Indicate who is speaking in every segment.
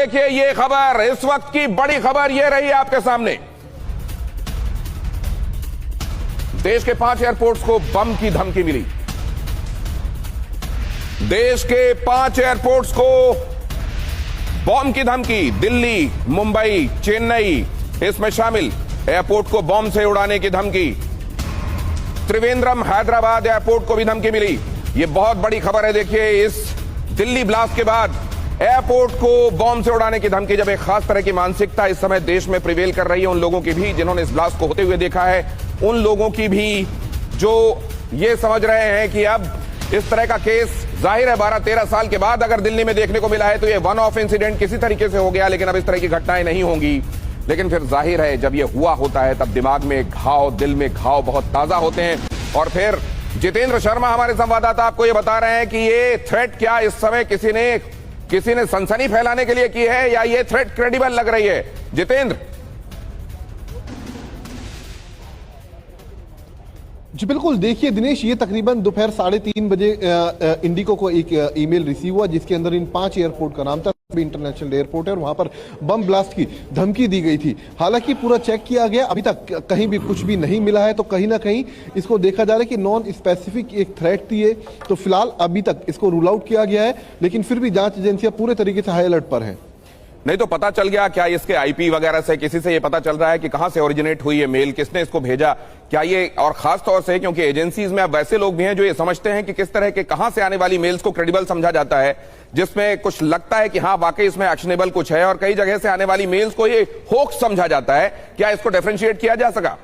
Speaker 1: देखिए ये खबर, इस वक्त की बड़ी खबर ये रही आपके सामने। देश के 5 एयरपोर्ट्स को बम की धमकी मिली। देश के 5 एयरपोर्ट्स को बम की धमकी। दिल्ली, मुंबई, चेन्नई इसमें शामिल एयरपोर्ट को बम से उड़ाने की धमकी। त्रिवेंद्रम, हैदराबाद एयरपोर्ट को भी धमकी मिली। यह बहुत बड़ी खबर है। देखिए, इस दिल्ली ब्लास्ट के बाद एयरपोर्ट को बम से उड़ाने की धमकी। जब एक खास तरह की मानसिकता इस समय देश में प्रिवेल कर रही है, उन लोगों की भी जिन्होंने इस ब्लास्ट को होते हुए देखा है, उन लोगों की भी जो ये समझ रहे हैं कि अब इस तरह का केस जाहिर है 12-13 साल के बाद अगर दिल्ली में देखने को मिला है तो ये वन ऑफ इंसिडेंट किसी तरीके से हो गया, लेकिन अब इस तरह की घटनाएं नहीं होंगी। लेकिन फिर जाहिर है जब ये हुआ होता है तब दिमाग में घाव, दिल में घाव बहुत ताजा होते हैं। और फिर जितेंद्र शर्मा हमारे संवाददाता आपको ये बता रहे हैं कि ये थ्रेट क्या इस समय किसी ने सनसनी फैलाने के लिए की है या ये थ्रेट क्रेडिबल लग रही है? जितेंद्र।
Speaker 2: जी बिल्कुल, देखिए दिनेश, ये तकरीबन दोपहर 3:30 बजे इंडिको को एक ईमेल रिसीव हुआ जिसके अंदर इन 5 एयरपोर्ट का नाम था। इंटरनेशनल एयरपोर्ट है और वहां पर बम ब्लास्ट की धमकी दी गई थी। हालांकि पूरा चेक किया गया, अभी तक कहीं भी कुछ भी नहीं मिला है। तो कहीं ना कहीं इसको देखा जा रहा है कि नॉन स्पेसिफिक एक थ्रेट थी ये। तो फिलहाल अभी तक इसको रूल आउट किया गया है, लेकिन फिर भी जांच एजेंसियां पूरे तरीके से हाई अलर्ट पर हैं।
Speaker 1: नहीं तो पता चल गया क्या इसके आईपी वगैरह से, किसी से ये पता चल रहा है कि कहां से ओरिजिनेट हुई है मेल, किसने इसको भेजा क्या ये? और खास तौर से क्योंकि एजेंसीज में अब वैसे लोग भी हैं जो ये समझते हैं कि किस तरह के कहां से आने वाली मेल्स को क्रेडिबल समझा जाता है, जिसमें कुछ लगता है कि हाँ वाकई इसमें एक्शनेबल कुछ है, और कई जगह से आने वाली मेल्स को ये होक्स समझा जाता है। क्या इसको डिफरेंशिएट किया जा सका?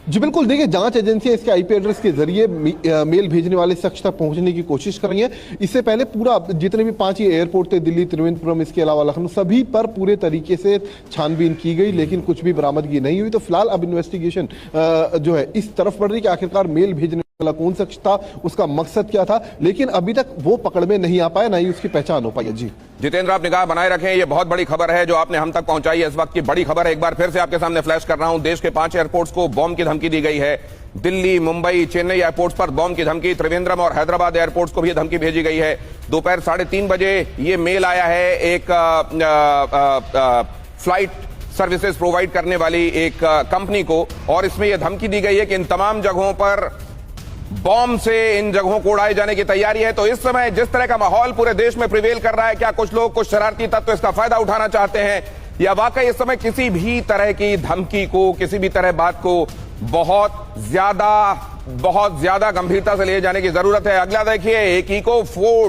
Speaker 2: जी बिल्कुल, देखिए जांच एजेंसियां इसके आईपी एड्रेस के जरिए मेल भेजने वाले शख्स तक पहुंचने की कोशिश कर रही हैं। इससे पहले पूरा जितने भी 5 एयरपोर्ट थे, दिल्ली, त्रिवेंद्रपुरम, इसके अलावा लखनऊ, सभी पर पूरे तरीके से छानबीन की गई, लेकिन कुछ भी बरामदगी नहीं हुई। तो फिलहाल अब इन्वेस्टिगेशन जो है इस तरफ बढ़ रही कि आखिरकार मेल भेजने वाला कौन शख्स था, उसका मकसद क्या था, लेकिन अभी तक वो पकड़ में नहीं आ पाया, ना ही उसकी पहचान हो पाई है। जी
Speaker 1: जितेंद्र, आप निगाह बनाए रखें, ये बहुत बड़ी खबर है जो आपने हम तक पहुंचाई है। इस वक्त की बड़ी खबर है, एक बार फिर से आपके सामने फ्लैश कर रहा हूं। देश के 5 एयरपोर्ट्स को बम की धमकी दी गई है। दिल्ली, मुंबई, चेन्नई एयरपोर्ट्स पर बम की धमकी। त्रिवेंद्रम और हैदराबाद एयरपोर्ट्स को भी धमकी भेजी गई है। दोपहर 3:30 बजे ये मेल आया है एक फ्लाइट सर्विसेज प्रोवाइड करने वाली एक कंपनी को, और इसमें यह धमकी दी गई है कि इन तमाम जगहों पर बॉम्ब से इन जगहों को उड़ाए जाने की तैयारी है। तो इस समय जिस तरह का माहौल पूरे देश में प्रिवेल कर रहा है, क्या कुछ लोग, कुछ शरारती तत्व इसका फायदा उठाना चाहते हैं, या वाकई इस समय किसी भी तरह की धमकी को, किसी भी तरह बात को बहुत ज्यादा गंभीरता से लिए जाने की जरूरत है? अगला देखिए, एक इको फोर्ड